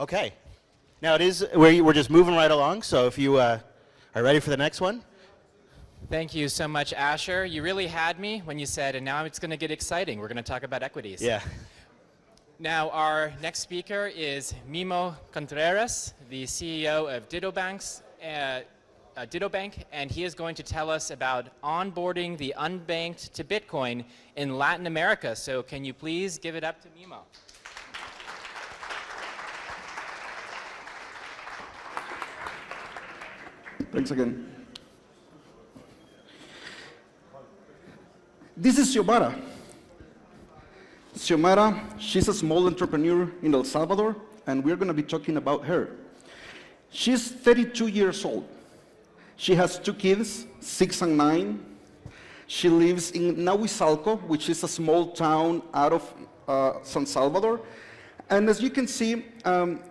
Okay. Now we're just moving right along, so if you are ready for the next one. Thank you so much, Asher. You really had me when you said, and now it's going to get exciting. We're going to talk about equities. Yeah. Now, our next speaker is Mimo Contreras, the CEO of Bank, and he is going to tell us about onboarding the unbanked to Bitcoin in Latin America. So can you please give it up to Mimo? Thanks again. This is Xiomara. Xiomara, she's a small entrepreneur in El Salvador, and we're going to be talking about her. She's 32 years old. She has 2 kids, 6 and 9. She lives in Nahuizalco, which is a small town out of San Salvador. And as you can see,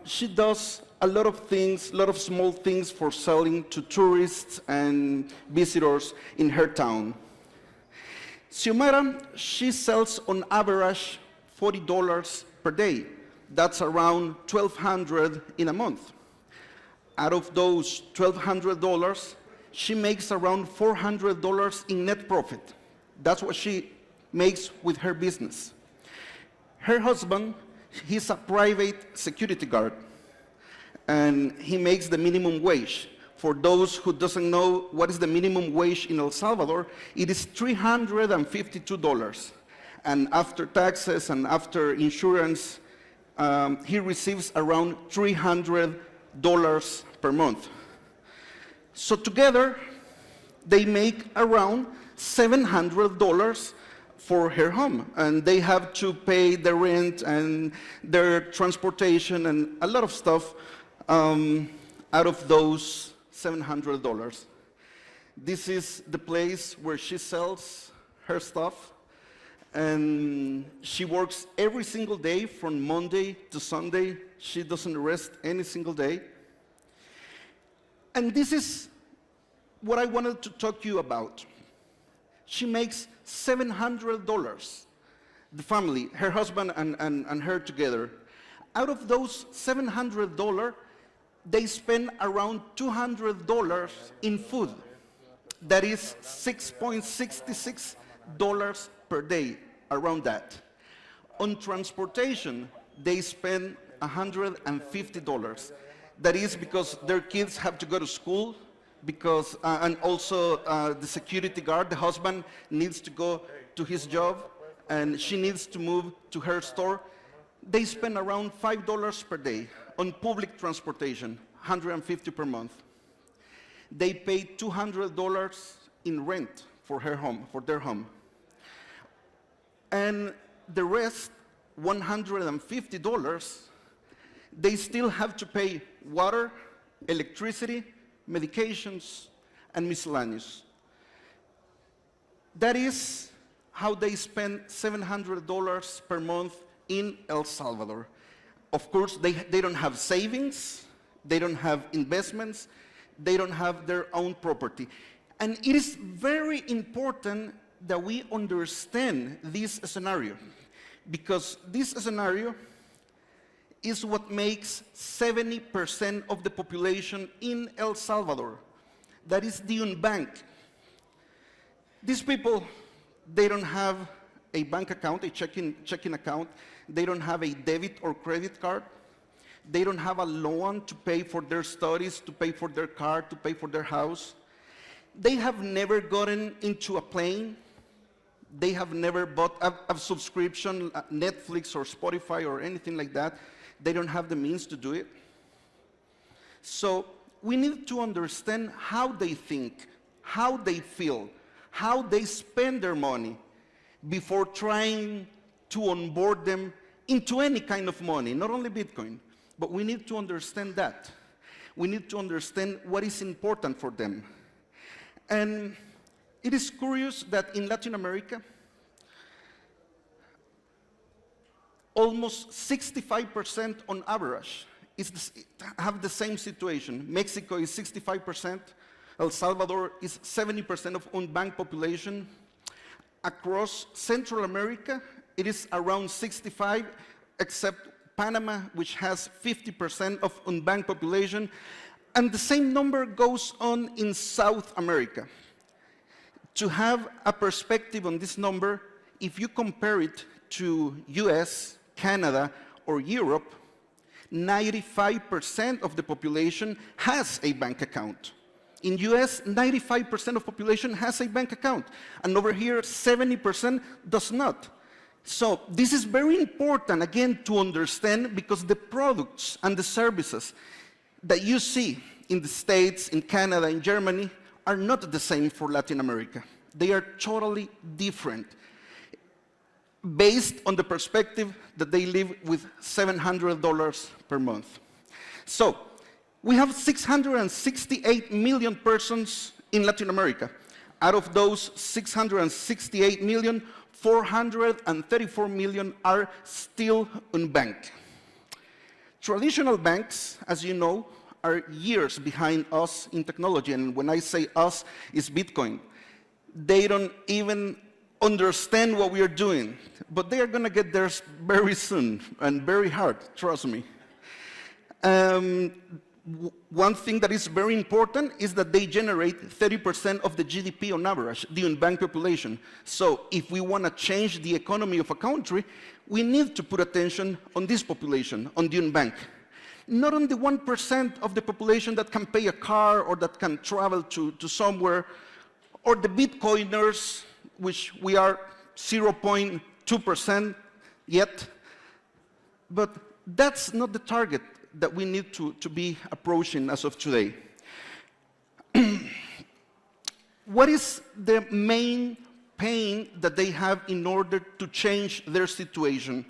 she does a lot of things, a lot of small things for selling to tourists and visitors in her town. Xiomara, she sells on average $40 per day. That's around $1,200 in a month. Out of those $1,200, she makes around $400 in net profit. That's what she makes with her business. Her husband, he's a private security guard, and he makes the minimum wage. For those who doesn't know what is the minimum wage in El Salvador, it is $352. And after taxes and after insurance, he receives around $300 per month. So together, they make around $700 for her home. And they have to pay the rent and their transportation and a lot of stuff out of those $700. This is the place where she sells her stuff. And she works every single day from Monday to Sunday. She doesn't rest any single day. And this is what I wanted to talk to you about. She makes $700, the family, her husband and her together. Out of those $700, they spend around $200 in food. That is $6.66 per day, around that. On transportation, they spend $150. That is because their kids have to go to school, because, and also the security guard, the husband, needs to go to his job, and she needs to move to her store. They spend around $5 per day on public transportation, $150 per month. They pay $200 in rent for her home, for their home. And the rest, $150, they still have to pay water, electricity, medications, and miscellaneous. That is how they spend $700 per month in El Salvador. Of course, they don't have savings, they don't have investments, they don't have their own property. And it is very important that we understand this scenario, because this scenario is what makes 70% of the population in El Salvador. That is the unbanked. These people, they don't have a bank account, a checking account. They don't have a debit or credit card. They don't have a loan to pay for their studies, to pay for their car, to pay for their house. They have never gotten into a plane. They have never bought a subscription, Netflix or Spotify or anything like that. They don't have the means to do it. So we need to understand how they think, how they feel, how they spend their money before trying to onboard them into any kind of money, not only Bitcoin, but we need to understand that. We need to understand what is important for them. And it is curious that in Latin America, almost 65% on average have the same situation. Mexico is 65%, El Salvador is 70% of unbanked population. Across Central America, it is around 65, except Panama, which has 50% of unbanked population, and the same number goes on in South America. To have a perspective on this number, if you compare it to US, Canada, or Europe, 95% of the population has a bank account. In US, 95% of population has a bank account, and over here, 70% does not. So this is very important, again, to understand, because the products and the services that you see in the States, in Canada, in Germany, are not the same for Latin America. They are totally different, based on the perspective that they live with $700 per month. So we have 668 million persons in Latin America. Out of those 668 million, 434 million are still unbanked. Traditional banks, as you know, are years behind us in technology, and when I say us, it's Bitcoin. They don't even understand what we are doing, but they are going to get there very soon, and very hard, trust me. One thing that is very important is that they generate 30% of the GDP on average, the unbanked population. So if we want to change the economy of a country, we need to put attention on this population, on the unbanked. Not on the 1% of the population that can pay a car or that can travel to somewhere, or the Bitcoiners, which we are 0.2% yet. But that's not the target that we need to be approaching as of today. What is the main pain that they have in order to change their situation?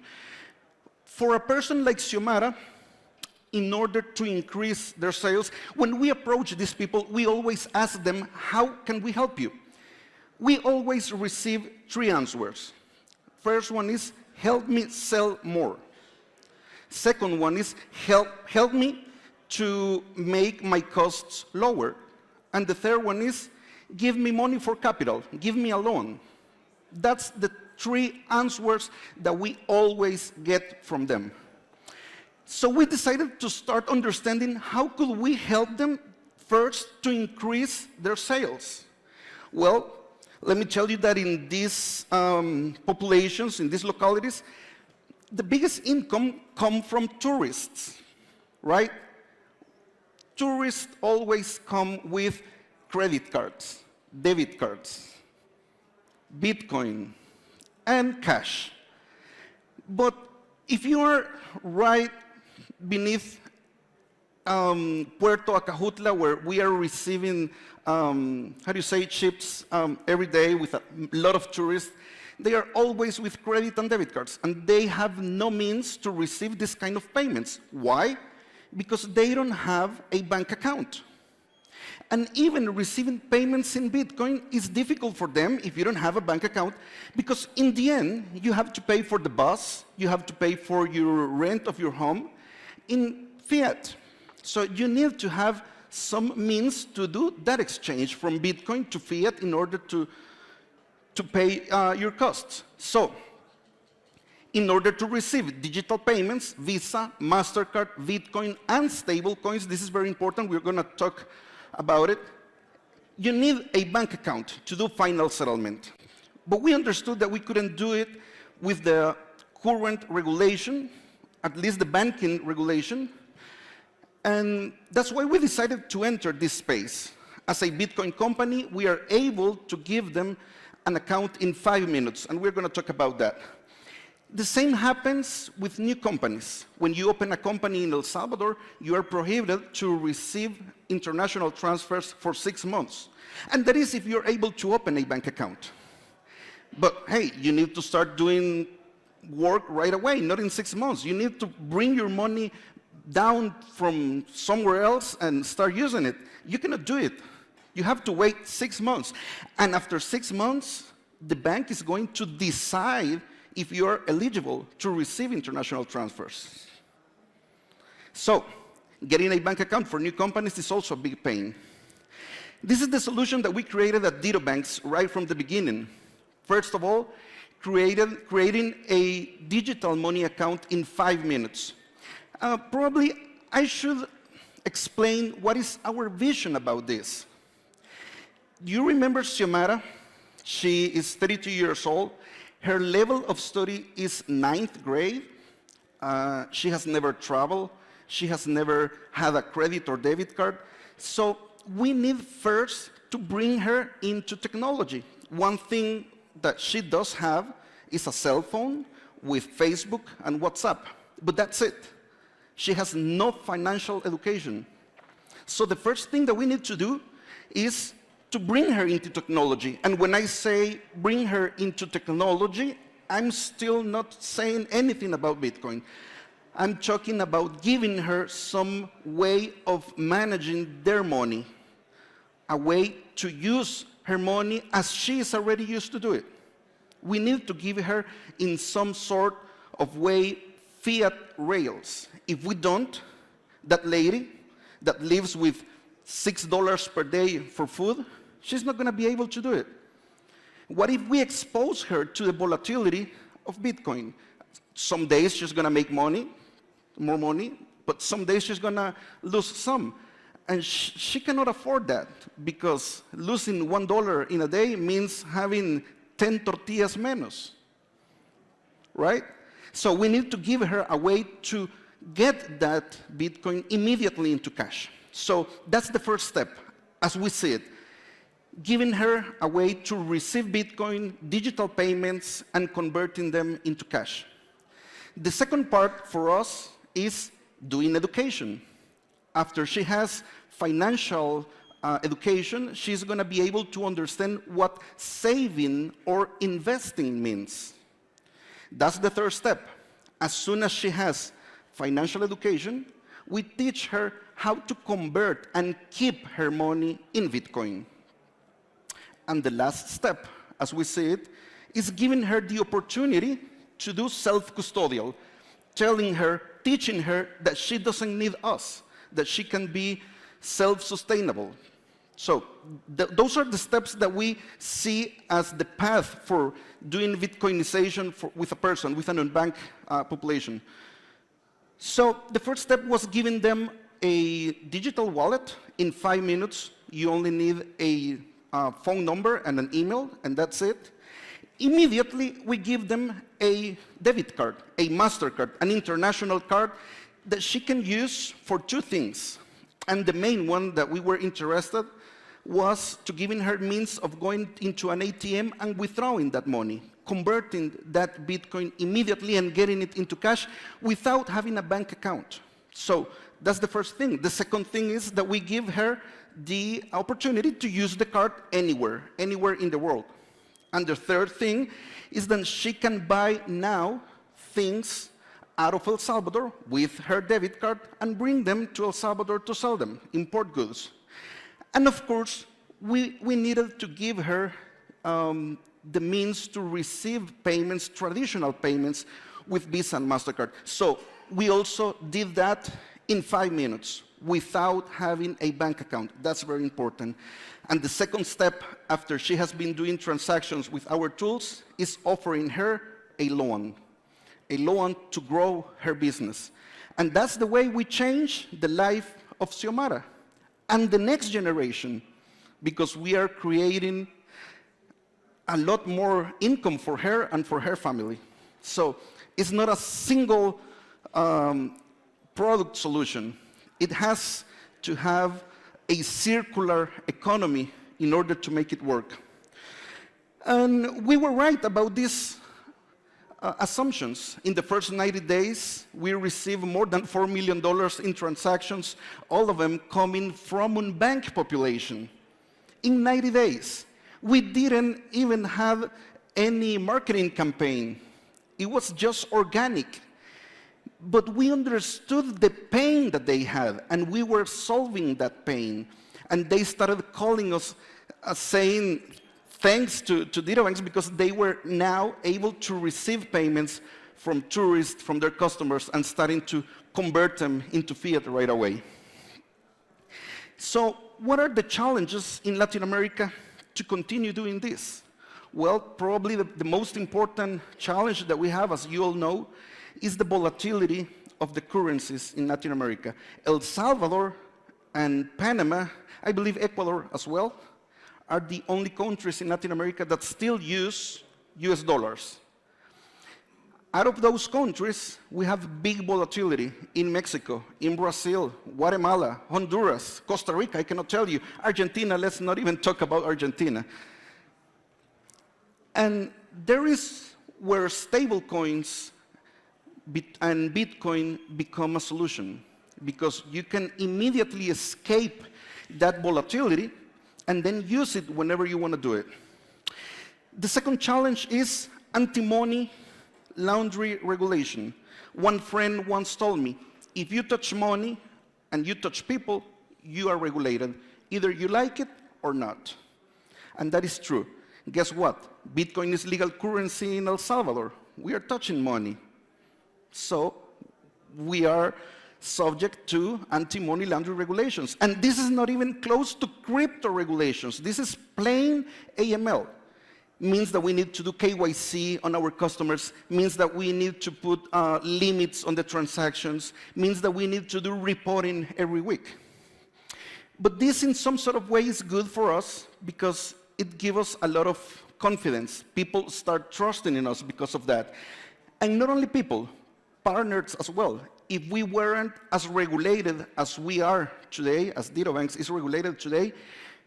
For a person like Xiomara, in order to increase their sales, when we approach these people, we always ask them, how can we help you? We always receive 3 answers. First one is, help me sell more. Second one is, help me to make my costs lower. And the third one is, give me money for capital, give me a loan. That's the 3 answers that we always get from them. So we decided to start understanding how could we help them first to increase their sales. Well, let me tell you that in these populations, in these localities, the biggest income comes from tourists, right? Tourists always come with credit cards, debit cards, Bitcoin, and cash. But if you are right beneath Puerto Acajutla, where we are receiving, chips every day with a lot of tourists, they are always with credit and debit cards, and they have no means to receive this kind of payments. Why? Because they don't have a bank account. And even receiving payments in Bitcoin is difficult for them if you don't have a bank account, because in the end, you have to pay for the bus, you have to pay for your rent of your home in fiat. So you need to have some means to do that exchange from Bitcoin to fiat in order to pay your costs. So, in order to receive digital payments, Visa, MasterCard, Bitcoin, and stablecoins, this is very important, we're going to talk about it, you need a bank account to do final settlement. But we understood that we couldn't do it with the current regulation, at least the banking regulation, and that's why we decided to enter this space. As a Bitcoin company, we are able to give them an account in 5 minutes, and we're going to talk about that. The same happens with new companies. When you open a company in El Salvador, you are prohibited to receive international transfers for 6 months. And that is if you're able to open a bank account. But hey, you need to start doing work right away, not in 6 months. You need to bring your money down from somewhere else and start using it. You cannot do it. You have to wait 6 months. And after 6 months, the bank is going to decide if you are eligible to receive international transfers. So, getting a bank account for new companies is also a big pain. This is the solution that we created at Dito Banks right from the beginning. First of all, creating a digital money account in 5 minutes. Probably I should explain what is our vision about this. Do you remember Xiomara? She is 32 years old. Her level of study is 9th grade. She has never traveled. She has never had a credit or debit card. So we need first to bring her into technology. One thing that she does have is a cell phone with Facebook and WhatsApp, but that's it. She has no financial education. So the first thing that we need to do is to bring her into technology. And when I say bring her into technology, I'm still not saying anything about Bitcoin. I'm talking about giving her some way of managing their money, a way to use her money as she is already used to do it. We need to give her, in some sort of way, fiat rails. If we don't, that lady that lives with $6 per day for food, she's not going to be able to do it. What if we expose her to the volatility of Bitcoin? Some days she's going to make money, more money, but some days she's going to lose some. And she cannot afford that, because losing $1 in a day means having 10 tortillas menos, right? So we need to give her a way to get that Bitcoin immediately into cash. So that's the first step, as we see it. Giving her a way to receive Bitcoin, digital payments, and converting them into cash. The second part for us is doing education. After she has financial education, she's going to be able to understand what saving or investing means. That's the third step. As soon as she has financial education, we teach her how to convert and keep her money in Bitcoin. And the last step, as we see it, is giving her the opportunity to do self-custodial, telling her, teaching her that she doesn't need us, that she can be self-sustainable. So those are the steps that we see as the path for doing Bitcoinization with a person, with an unbanked population. So the first step was giving them a digital wallet. In 5 minutes, you only need a phone number and an email, and that's it. Immediately, we give them a debit card, a MasterCard, an international card that she can use for two things. And the main one that we were interested was to giving her means of going into an ATM and withdrawing that money, converting that Bitcoin immediately and getting it into cash without having a bank account. So that's the first thing. The second thing is that we give her the opportunity to use the card anywhere in the world. And the third thing is that she can buy now things out of El Salvador with her debit card and bring them to El Salvador to sell them, import goods. And of course, we needed to give her the means to receive payments, traditional payments, with Visa and MasterCard. So we also did that in 5 minutes without having a bank account. That's very important. And the second step, after she has been doing transactions with our tools, is offering her a loan to grow her business. And that's the way we change the life of Xiomara and the next generation, because we are creating a lot more income for her and for her family. So it's not a single product solution. It has to have a circular economy in order to make it work. And we were right about these assumptions. In the first 90 days, we received more than $4 million in transactions, all of them coming from unbanked population. In 90 days, we didn't even have any marketing campaign. It was just organic. But we understood the pain that they had, and we were solving that pain. And they started calling us saying thanks to DataBanks, because they were now able to receive payments from tourists, from their customers, and starting to convert them into fiat right away. So what are the challenges in Latin America to continue doing this? Well, probably the most important challenge that we have, as you all know, is the volatility of the currencies in Latin America. El Salvador and Panama, I believe Ecuador as well, are the only countries in Latin America that still use US dollars. Out of those countries, we have big volatility in Mexico, in Brazil, Guatemala, Honduras, Costa Rica, I cannot tell you. Argentina, let's not even talk about Argentina. And there is where stablecoins and Bitcoin become a solution, because you can immediately escape that volatility and then use it whenever you want to do it. The second challenge is anti-money laundering regulation. One friend once told me, if you touch money and you touch people, you are regulated. Either you like it or not. And that is true. Guess what? Bitcoin is legal currency in El Salvador. We are touching money. So we are subject to anti-money laundering regulations. And this is not even close to crypto regulations. This is plain AML. Means that we need to do KYC on our customers, means that we need to put limits on the transactions, means that we need to do reporting every week. But this in some sort of way is good for us because it gives us a lot of confidence. People start trusting in us because of that. And not only people, partners as well. If we weren't as regulated as we are today, as DitoBanks is regulated today,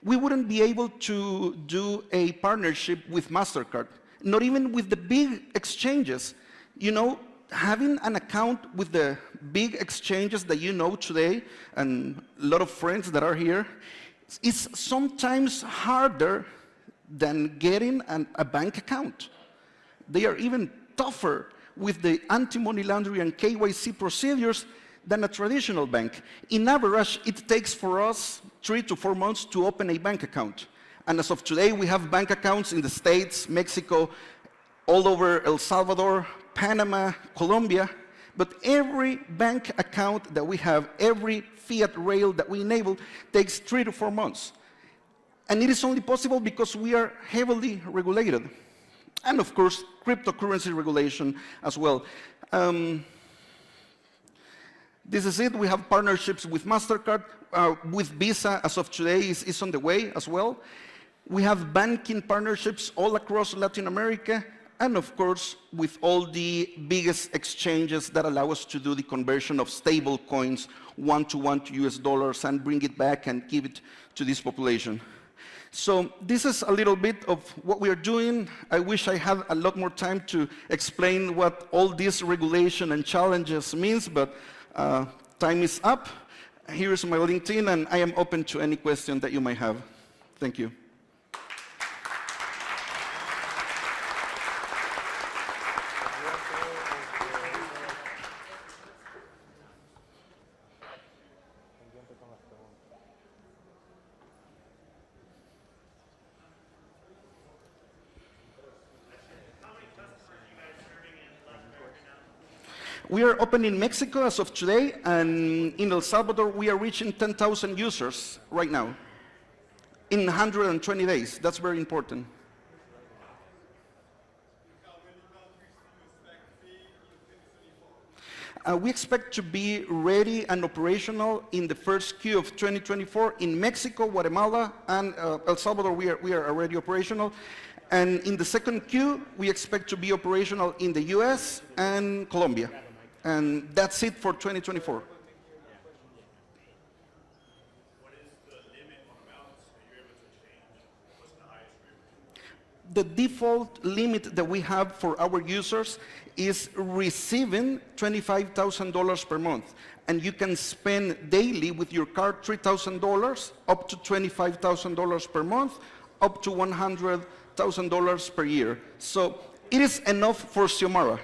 we wouldn't be able to do a partnership with MasterCard, not even with the big exchanges. You know, having an account with the big exchanges that you know today, and a lot of friends that are here, is sometimes harder than getting a bank account. They are even tougher with the anti-money laundering and KYC procedures than a traditional bank. In average, it takes for us 3 to 4 months to open a bank account. And as of today, we have bank accounts in the States, Mexico, all over El Salvador, Panama, Colombia. But every bank account that we have, every fiat rail that we enable, takes 3 to 4 months. And it is only possible because we are heavily regulated. And of course, cryptocurrency regulation as well. This is it. We have partnerships with MasterCard, with Visa as of today is on the way as well. We have banking partnerships all across Latin America, and of course, with all the biggest exchanges that allow us to do the conversion of stable coins one-to-one to US dollars and bring it back and give it to this population. So this is a little bit of what we are doing. I wish I had a lot more time to explain what all this regulation and challenges means, but time is up. Here is my LinkedIn, and I am open to any question that you might have. Thank you. We are open in Mexico as of today, and in El Salvador, we are reaching 10,000 users right now in 120 days. That's very important. We expect to be ready and operational in the first Q of 2024 in Mexico, Guatemala, and El Salvador. We are already operational. And in the second Q, we expect to be operational in the US and Colombia. And that's it for 2024. What is the limit on amounts that you're able to exchange? What's the highest you're able to? The default limit that we have for our users is receiving $25,000 per month. And you can spend daily with your card $3,000 up to $25,000 per month, up to $100,000 per year. So it is enough for Xiomara.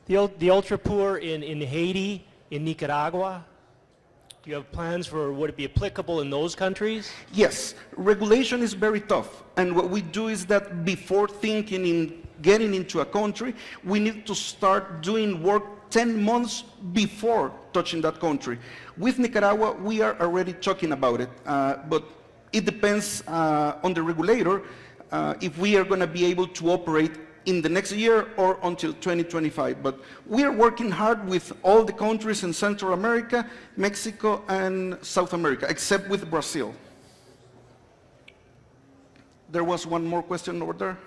The ultra poor in Haiti, in Nicaragua, do you have plans for would it be applicable in those countries? Yes, regulation is very tough. And what we do is that before thinking in getting into a country, we need to start doing work 10 months before touching that country. With Nicaragua, we are already talking about it, but it depends on the regulator if we are going to be able to operate in the next year or until 2025. But we are working hard with all the countries in Central America, Mexico, and South America, except with Brazil. There was one more question over there.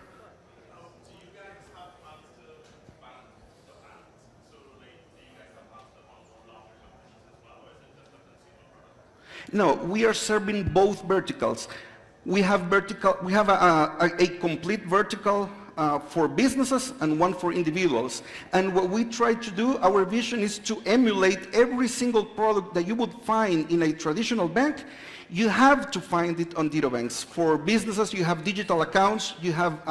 No, we are serving both verticals. We have a complete vertical for businesses and one for individuals. And what we try to do, our vision is to emulate every single product that you would find in a traditional bank. You have to find it on Ditto Banks. For businesses, you have digital accounts, you have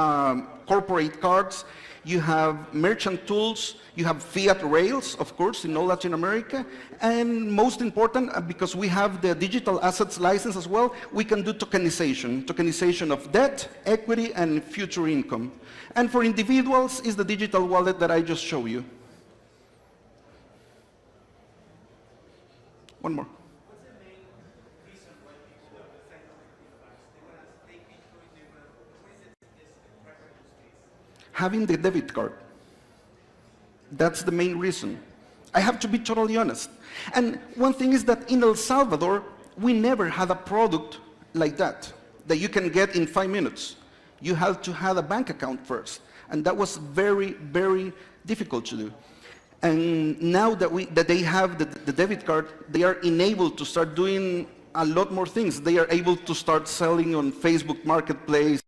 corporate cards, you have merchant tools, you have fiat rails, of course, in all Latin America, and most important, because we have the digital assets license as well, we can do tokenization of debt, equity, and future income. And for individuals is the digital wallet that I just showed you. One more. Having the debit card. That's the main reason. I have to be totally honest. And one thing is that in El Salvador, we never had a product like that you can get in 5 minutes. You have to have a bank account first. And that was very, very difficult to do. And now that they have the debit card, they are enabled to start doing a lot more things. They are able to start selling on Facebook Marketplace,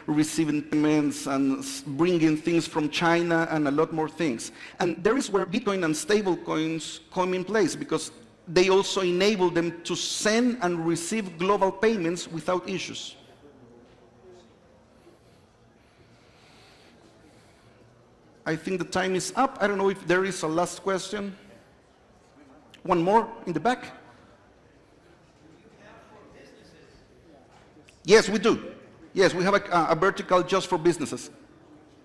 receiving payments and bringing things from China and a lot more things. And there is where Bitcoin and stable coins come in place, because they also enable them to send and receive global payments without issues. I think the time is up. I don't know if there is a last question. One more in the back. Yes, we do. Yes, we have a vertical just for businesses.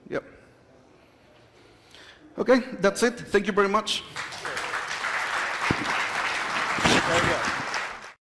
Yep. Okay, that's it. Thank you very much.